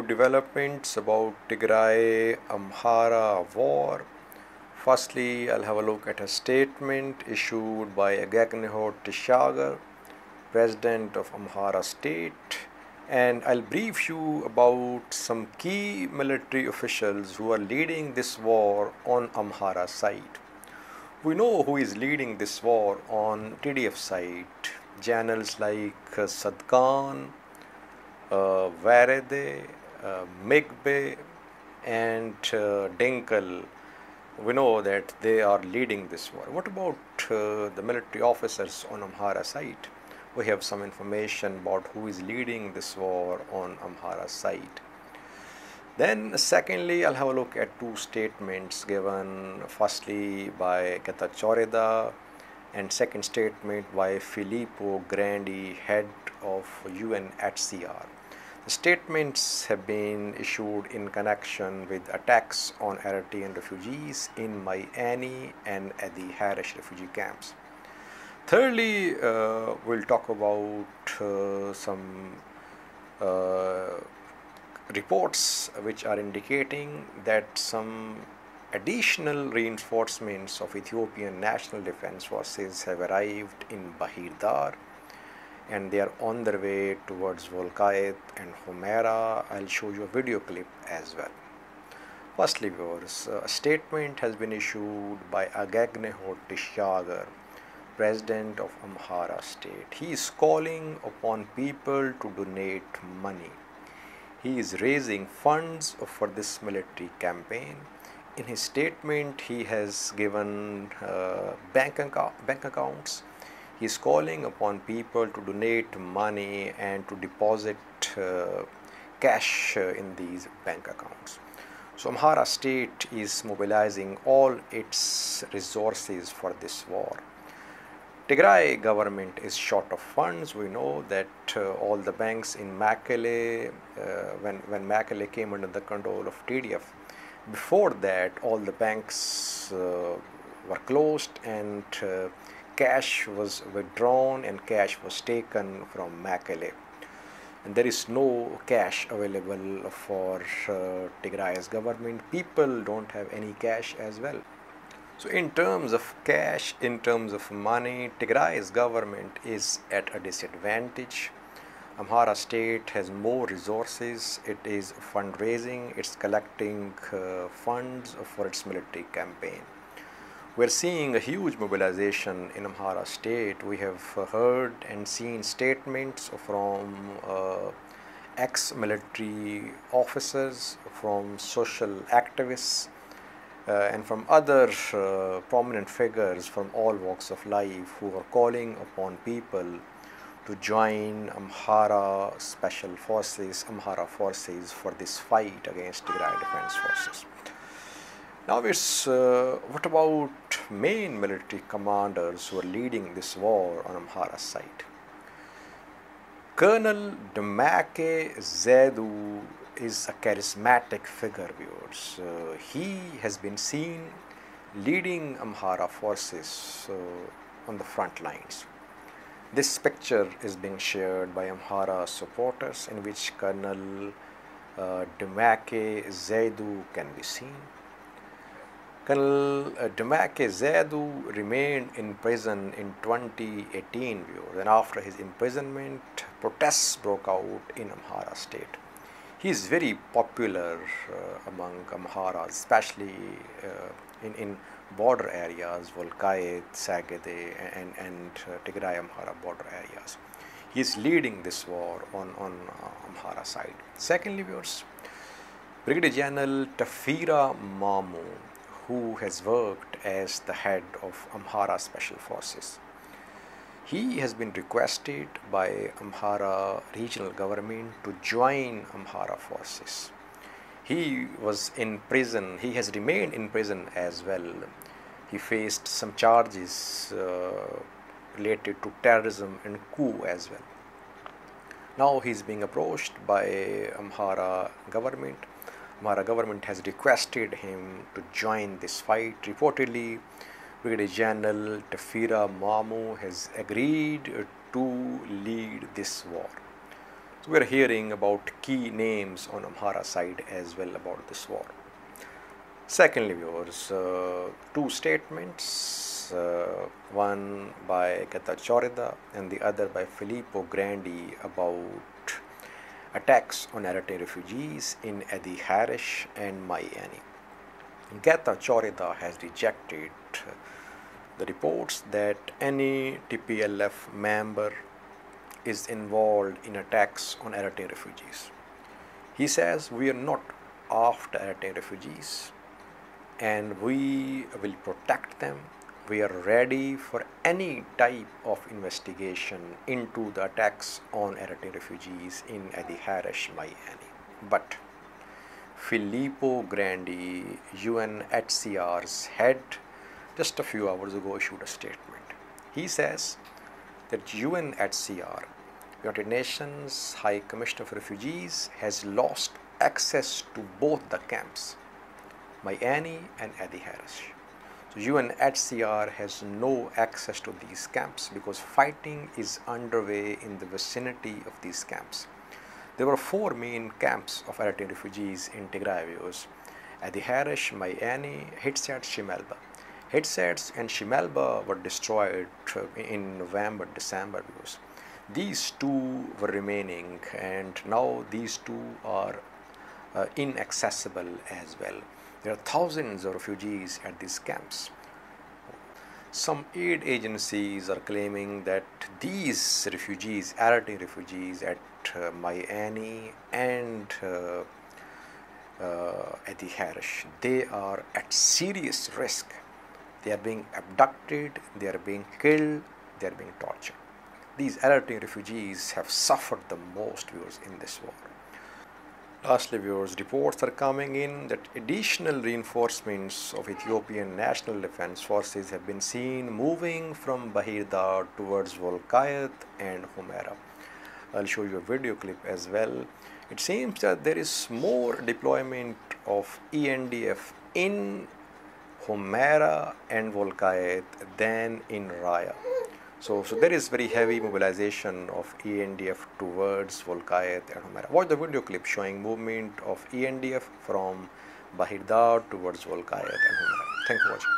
developments about Tigray Amhara war. Firstly, I'll have a look at a statement issued by Getachew Reda, President of Amhara State, and I'll brief you about some key military officials who are leading this war on Amhara side. We know who is leading this war on TDF side. Generals like Sadkan, Varede, Migbe, and Dinkel. We know that they are leading this war. What about the military officers on Amhara side? We have some information about who is leading this war on Amhara side. Then secondly, I'll have a look at two statements given, firstly by Getachew Reda and second statement by Filippo Grandi, head of UNHCR. The statements have been issued in connection with attacks on Eritrean refugees in Mayani and at the Harish refugee camps. Thirdly, we'll talk about some reports which are indicating that some additional reinforcements of Ethiopian National Defense Forces have arrived in Bahir Dar and they are on their way towards Volkayet and Humera. I'll show you a video clip as well. Firstly, viewers, a statement has been issued by Getachew Reda, President of Amhara State. He is calling upon people to donate money. He is raising funds for this military campaign. In his statement, he has given bank accounts. He is calling upon people to donate money and to deposit cash in these bank accounts. So Amhara State is mobilizing all its resources for this war. Tigray government is short of funds. We know that all the banks in Mekelle, when Mekelle came under the control of TDF, before that all the banks were closed and cash was withdrawn and cash was taken from Mekelle. And there is no cash available for Tigray's government. People don't have any cash as well. So in terms of cash, in terms of money, Tigray's government is at a disadvantage. Amhara State has more resources. It is fundraising, it's collecting funds for its military campaign. We're seeing a huge mobilization in Amhara State. We have heard and seen statements from ex-military officers, from social activists, and from other prominent figures from all walks of life who are calling upon people to join Amhara Special Forces, Amhara Forces for this fight against Tigray Defense Forces. Now what about main military commanders who are leading this war on Amhara side? Colonel Demeke Zewdu is a charismatic figure, viewers. He has been seen leading Amhara forces on the front lines. This picture is being shared by Amhara supporters in which Colonel Demeke Zewdu can be seen. Colonel Demeke Zewdu remained in prison in 2018, viewers, and after his imprisonment, protests broke out in Amhara State. He is very popular among Amharas, especially in border areas, Volkayet, Sagede, and Tigray Amhara border areas. He is leading this war on Amhara side. Secondly, viewers, Brigadier General Tafira Mamu, who has worked as the head of Amhara Special Forces. He has been requested by Amhara regional government to join Amhara forces. He was in prison, he has remained in prison as well. He faced some charges related to terrorism and coup as well. Now he is being approached by Amhara government. Amhara government has requested him to join this fight. Reportedly, Brigadier General Tafira Mamu has agreed to lead this war. We are hearing about key names on Amhara side as well about this war. Secondly, viewers, two statements, one by Getachew Reda and the other by Filippo Grandi about attacks on Eritrean refugees in Edi Harish and Mayani. Getachew Reda has rejected the reports that any TPLF member is involved in attacks on Eritrean refugees. He says we are not after Eritrean refugees and we will protect them. We are ready for any type of investigation into the attacks on Eritrean refugees in Edi Harish, Mayani. But Filippo Grandi, UNHCR's head, just a few hours ago issued a statement. He says that UNHCR, United Nations High Commissioner for Refugees, has lost access to both the camps, Mayani and Edi Harish. So UNHCR has no access to these camps because fighting is underway in the vicinity of these camps. There were four main camps of Eritrean refugees in Tigray: Edi Harish, Mayani, Hitsat, Shimelba. Hitsats and Shimelba were destroyed in November, December. These two were remaining, and now these two are inaccessible as well. There are thousands of refugees at these camps. Some aid agencies are claiming that these refugees, Eritrean refugees at Mayani and Edi Harish, they are at serious risk. They are being abducted, they are being killed, they are being tortured. These Eritrean refugees have suffered the most, viewers, in this war. Lastly, viewers, reports are coming in that additional reinforcements of Ethiopian National Defense Forces have been seen moving from Bahir towards Volkayat and Humera. I'll show you a video clip as well. It seems that there is more deployment of ENDF in Humera and Volkayat than in Raya. So there is very heavy mobilization of ENDF towards Volkayat and Humera. Watch the video clip showing movement of ENDF from Bahir towards Volkayat and Humera. Thanks for watching.